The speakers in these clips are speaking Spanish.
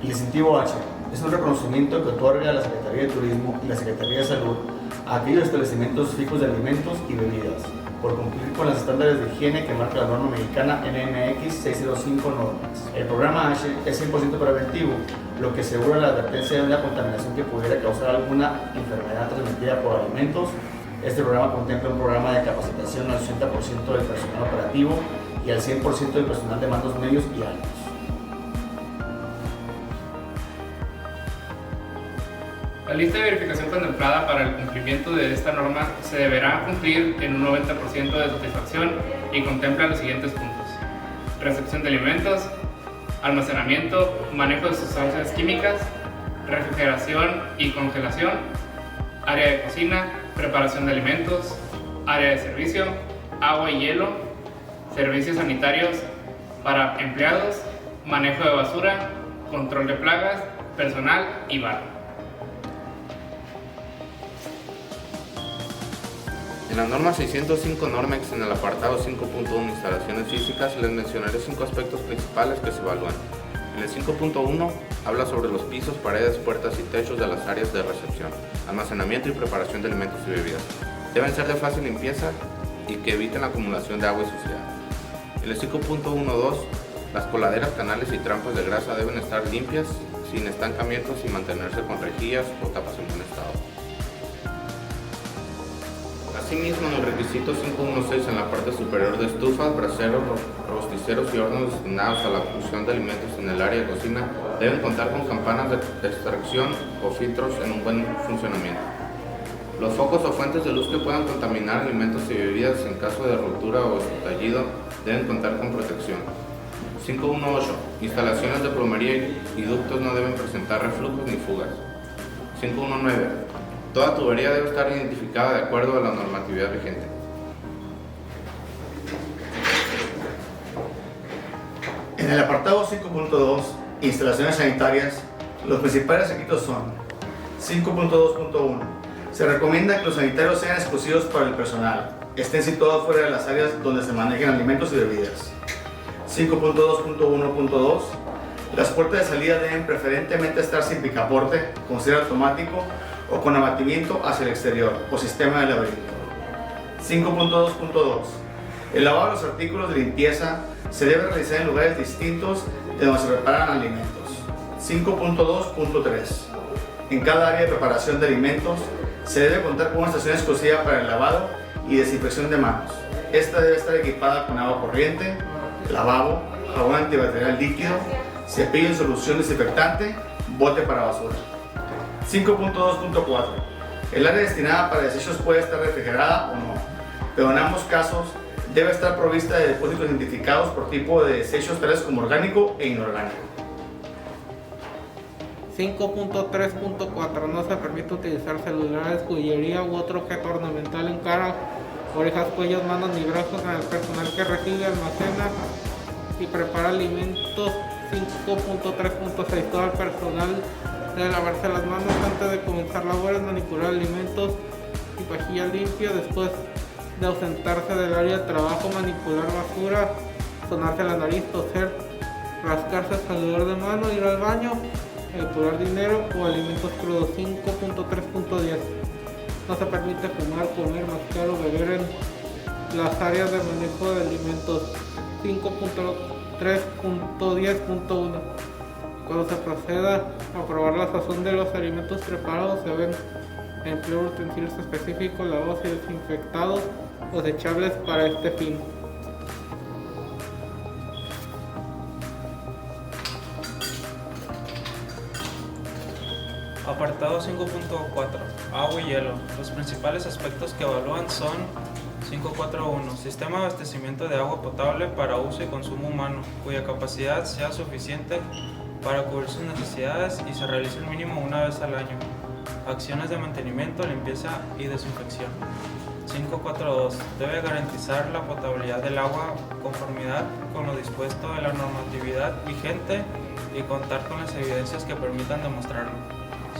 El incentivo H es un reconocimiento que otorga la Secretaría de Turismo y la Secretaría de Salud a aquellos establecimientos fijos de alimentos y bebidas por cumplir con los estándares de higiene que marca la norma mexicana NMX 605 normas. El programa H es 100% preventivo, lo que asegura la advertencia de una contaminación que pudiera causar alguna enfermedad transmitida por alimentos. Este programa contempla un programa de capacitación al 80% del personal operativo y al 100% del personal de mandos medios y altos. La lista de verificación contemplada para el cumplimiento de esta norma se deberá cumplir en un 90% de satisfacción y contempla los siguientes puntos: recepción de alimentos, almacenamiento, manejo de sustancias químicas, refrigeración y congelación, área de cocina, preparación de alimentos, área de servicio, agua y hielo, servicios sanitarios para empleados, manejo de basura, control de plagas, personal y bar. En la norma 605 Normex, en el apartado 5.1 instalaciones físicas, les mencionaré 5 aspectos principales que se evalúan. En el 5.1 habla sobre los pisos, paredes, puertas y techos de las áreas de recepción, almacenamiento y preparación de alimentos y bebidas. Deben ser de fácil limpieza y que eviten la acumulación de agua y suciedad. En el 5.1.2, las coladeras, canales y trampas de grasa deben estar limpias, sin estancamientos y mantenerse con rejillas o tapas en buen estado. Asimismo, en el requisito 5.1.6, en la parte superior de estufas, braseros, rosticeros y hornos destinados a la cocción de alimentos en el área de cocina deben contar con campanas de extracción o filtros en un buen funcionamiento. Los focos o fuentes de luz que puedan contaminar alimentos y bebidas en caso de rotura o estallido deben contar con protección. 5.1.8. Instalaciones de plomería y ductos no deben presentar reflujos ni fugas. 5.1.9. Toda tubería debe estar identificada de acuerdo a la normatividad vigente. En el apartado 5.2, instalaciones sanitarias, los principales requisitos son: 5.2.1. Se recomienda que los sanitarios sean exclusivos para el personal, estén situados fuera de las áreas donde se manejen alimentos y bebidas. 5.2.1.2. Las puertas de salida deben preferentemente estar sin picaporte, con cierre automático o con abatimiento hacia el exterior o sistema de laberinto. 5.2.2. El lavado de los artículos de limpieza se debe realizar en lugares distintos de donde se preparan alimentos. 5.2.3. En cada área de preparación de alimentos se debe contar con una estación exclusiva para el lavado y desinfección de manos. Esta debe estar equipada con agua corriente, lavabo, jabón antibacterial líquido, cepillo en solución desinfectante, bote para basura. 5.2.4. El área destinada para desechos puede estar refrigerada o no, pero en ambos casos debe estar provista de depósitos identificados por tipo de desechos tales como orgánico e inorgánico. 5.3.4. No se permite utilizar celulares, joyería u otro objeto ornamental en cara, orejas, cuellos, manos ni brazos en el personal que recibe, almacena y prepara alimentos. 5.3.6. Todo el personal debe lavarse las manos antes de comenzar labores, manipular alimentos y vajillas limpias después de ausentarse del área de trabajo, manipular basura, sonarse la nariz, toser, rascarse el saludar de mano, ir al baño, manipular dinero o alimentos crudos. 5.3.10. No se permite fumar, comer, mascar o beber en las áreas de manejo de alimentos. 5.3.10.1. Cuando se proceda a probar la sazón de los alimentos preparados, se deben emplear utensilios específicos, lavados y desinfectados o desechables para este fin. Apartado 5.4. Agua y hielo. Los principales aspectos que evalúan son: 5.4.1. Sistema de abastecimiento de agua potable para uso y consumo humano, cuya capacidad sea suficiente para cubrir sus necesidades y se realice el mínimo una vez al año. Acciones de mantenimiento, limpieza y desinfección. 5.4.2. Debe garantizar la potabilidad del agua, conformidad con lo dispuesto de la normatividad vigente y contar con las evidencias que permitan demostrarlo.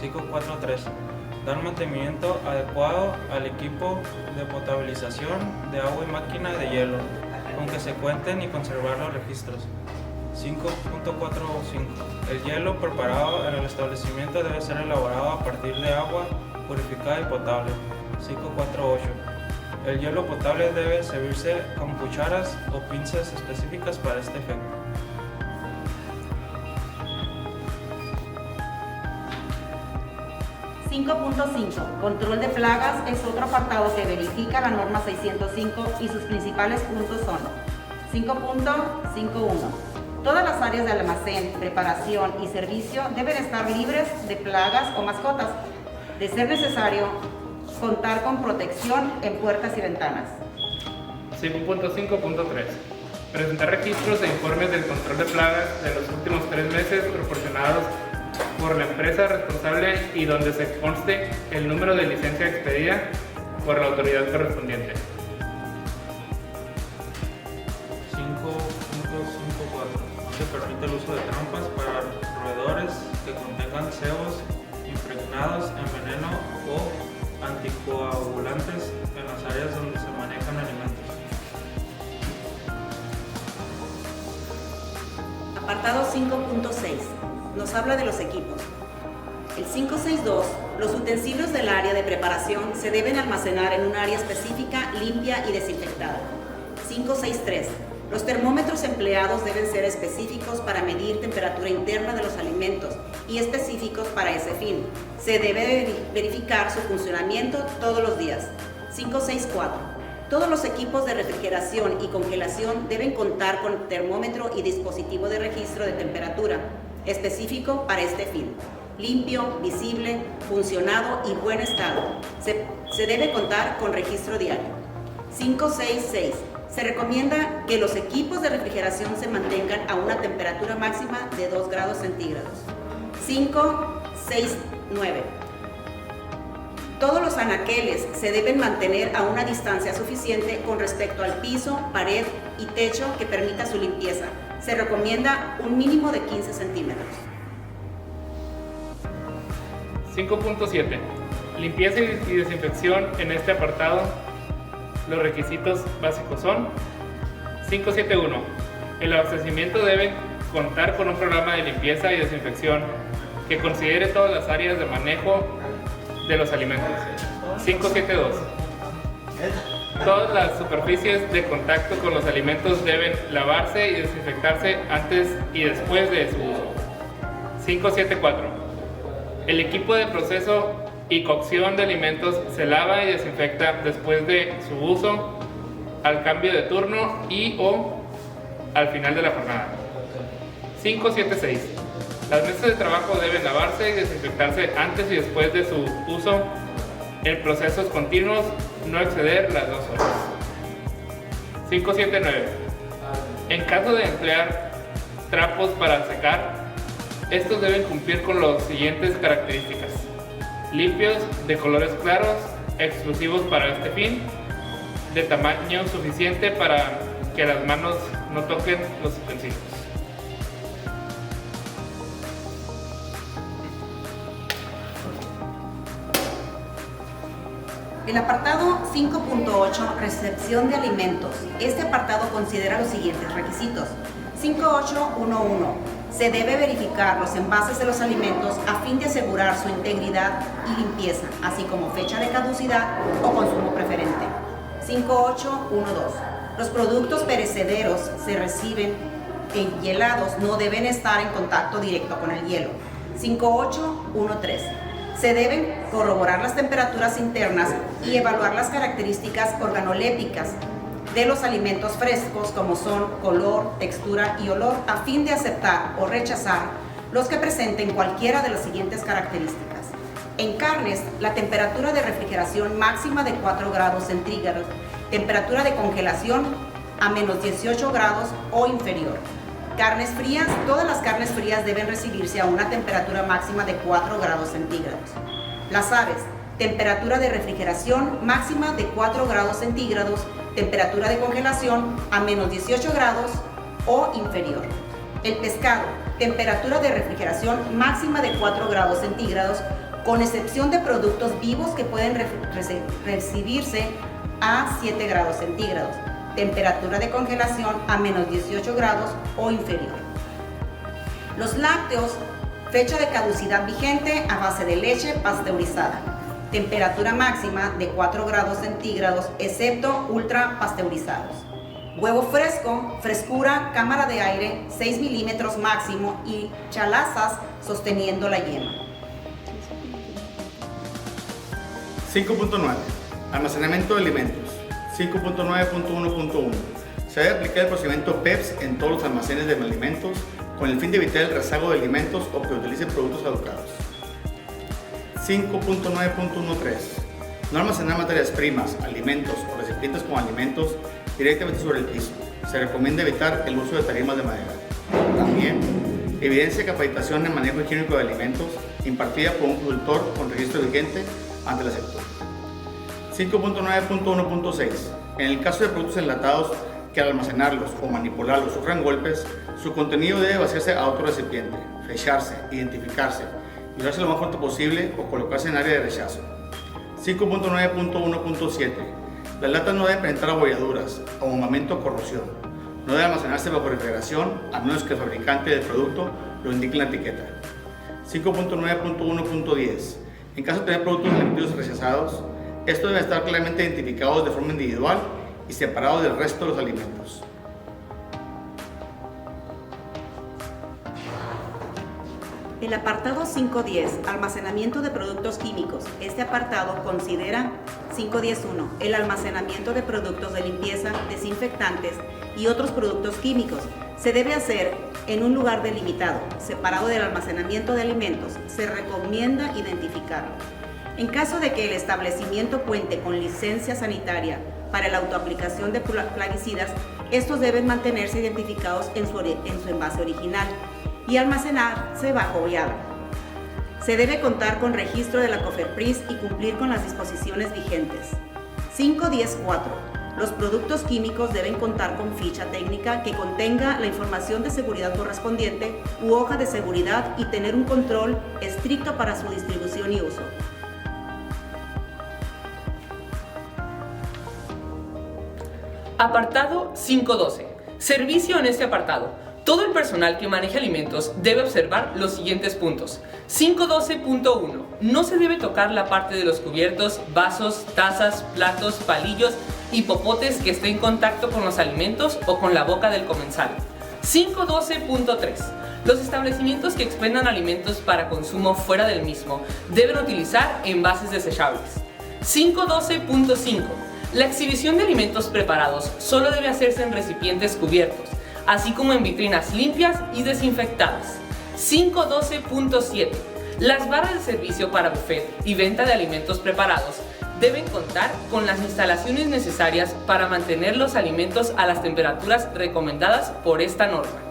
5.4.3. Dar mantenimiento adecuado al equipo de potabilización de agua y máquina de hielo, con que se cuenten y conservar los registros. 5.45. El hielo preparado en el establecimiento debe ser elaborado a partir de agua purificada y potable. 5.48. El hielo potable debe servirse con cucharas o pinzas específicas para este efecto. 5.5. Control de plagas es otro apartado que verifica la norma 605 y sus principales puntos son 5.51. Todas las áreas de almacén, preparación y servicio deben estar libres de plagas o mascotas. De ser necesario, contar con protección en puertas y ventanas. 5.5.3. Presentar registros e informes del control de plagas de los últimos 3 meses proporcionados por la empresa responsable y donde se conste el número de licencia expedida por la autoridad correspondiente. 5.54. No se permite el uso de trampas para roedores que contengan cebos impregnados en veneno o anticoagulantes en las áreas donde se manejan alimentos. Apartado 5.6. Nos habla de los equipos. El 5.6.2. Los utensilios del área de preparación se deben almacenar en un área específica, limpia y desinfectada. 5.6.3. Los termómetros empleados deben ser específicos para medir temperatura interna de los alimentos y específicos para ese fin. Se debe verificar su funcionamiento todos los días. 5.6.4. Todos los equipos de refrigeración y congelación deben contar con termómetro y dispositivo de registro de temperatura específico para este fin. Limpio, visible, funcionado y buen estado. Se debe contar con registro diario. 5.6.6. Se recomienda que los equipos de refrigeración se mantengan a una temperatura máxima de 2 grados centígrados. 5.6.9. Todos los anaqueles se deben mantener a una distancia suficiente con respecto al piso, pared y techo que permita su limpieza. Se recomienda un mínimo de 15 centímetros. 5.7. Limpieza y desinfección en este apartado. Los requisitos básicos son 5.7.1. El abastecimiento debe contar con un programa de limpieza y desinfección que considere todas las áreas de manejo de los alimentos. 5.7.2. Todas las superficies de contacto con los alimentos deben lavarse y desinfectarse antes y después de su uso. 5.7.4. El equipo de proceso y cocción de alimentos se lava y desinfecta después de su uso, al cambio de turno y o al final de la jornada. 5.7.6. Las mesas de trabajo deben lavarse y desinfectarse antes y después de su uso en procesos continuos, no exceder las 2 horas. 5.7.9. En caso de emplear trapos para secar, estos deben cumplir con las siguientes características: limpios, de colores claros, exclusivos para este fin, de tamaño suficiente para que las manos no toquen los utensilios. El apartado 5.8, recepción de alimentos. Este apartado considera los siguientes requisitos. 5.8.1.1. Se debe verificar los envases de los alimentos a fin de asegurar su integridad y limpieza, así como fecha de caducidad o consumo preferente. 5.8.1.2. Los productos perecederos se reciben enhielados, no deben estar en contacto directo con el hielo. 5.8.1.3. Se deben corroborar las temperaturas internas y evaluar las características organolépticas de los alimentos frescos, como son color, textura y olor, a fin de aceptar o rechazar los que presenten cualquiera de las siguientes características. En carnes, la temperatura de refrigeración máxima de 4 grados centígrados, temperatura de congelación a menos 18 grados o inferior. Carnes frías, todas las carnes frías deben recibirse a una temperatura máxima de 4 grados centígrados. Las aves, temperatura de refrigeración máxima de 4 grados centígrados, temperatura de congelación a menos 18 grados o inferior. El pescado, temperatura de refrigeración máxima de 4 grados centígrados, con excepción de productos vivos que pueden recibirse a 7 grados centígrados. Temperatura de congelación a menos 18 grados o inferior. Los lácteos, fecha de caducidad vigente a base de leche pasteurizada. Temperatura máxima de 4 grados centígrados, excepto ultra pasteurizados. Huevo fresco, frescura, cámara de aire, 6 milímetros máximo y chalazas sosteniendo la yema. 5.9. Almacenamiento de alimentos. 5.9.1.1. Se debe aplicar el procedimiento PEPS en todos los almacenes de alimentos con el fin de evitar el rezago de alimentos o que utilicen productos caducados. 5.9.13. No almacenar materias primas, alimentos o recipientes con alimentos directamente sobre el piso. Se recomienda evitar el uso de tarimas de madera. También, evidencia de capacitación en manejo higiénico de alimentos impartida por un consultor con registro vigente ante el sector. 5.9.1.6. En el caso de productos enlatados que al almacenarlos o manipularlos sufran golpes, su contenido debe vaciarse a otro recipiente, fecharse, identificarse y usarse lo más pronto posible o colocarse en área de rechazo. 5.9.1.7. Las latas no deben penetrar abolladuras, ahumamiento o corrosión. No debe almacenarse bajo refrigeración a menos que el fabricante del producto lo indique en la etiqueta. 5.9.1.10. En caso de tener productos alimenticios rechazados, estos deben estar claramente identificados de forma individual y separados del resto de los alimentos. El apartado 5.10, almacenamiento de productos químicos. Este apartado considera 5.10.1, el almacenamiento de productos de limpieza, desinfectantes y otros productos químicos. Se debe hacer en un lugar delimitado, separado del almacenamiento de alimentos. Se recomienda identificarlo. En caso de que el establecimiento cuente con licencia sanitaria para la autoaplicación de plaguicidas, estos deben mantenerse identificados en su envase original y almacenarse bajo llave. Se debe contar con registro de la COFEPRIS y cumplir con las disposiciones vigentes. 5.10.4. Los productos químicos deben contar con ficha técnica que contenga la información de seguridad correspondiente u hoja de seguridad y tener un control estricto para su distribución y uso. Apartado 5.12. Servicio en este apartado. Todo el personal que maneje alimentos debe observar los siguientes puntos. 5.12.1. No se debe tocar la parte de los cubiertos, vasos, tazas, platos, palillos y popotes que esté en contacto con los alimentos o con la boca del comensal. 5.12.3. Los establecimientos que expendan alimentos para consumo fuera del mismo deben utilizar envases desechables. 5.12.5. La exhibición de alimentos preparados solo debe hacerse en recipientes cubiertos, así como en vitrinas limpias y desinfectadas. 5.12.7. Las barras de servicio para buffet y venta de alimentos preparados deben contar con las instalaciones necesarias para mantener los alimentos a las temperaturas recomendadas por esta norma.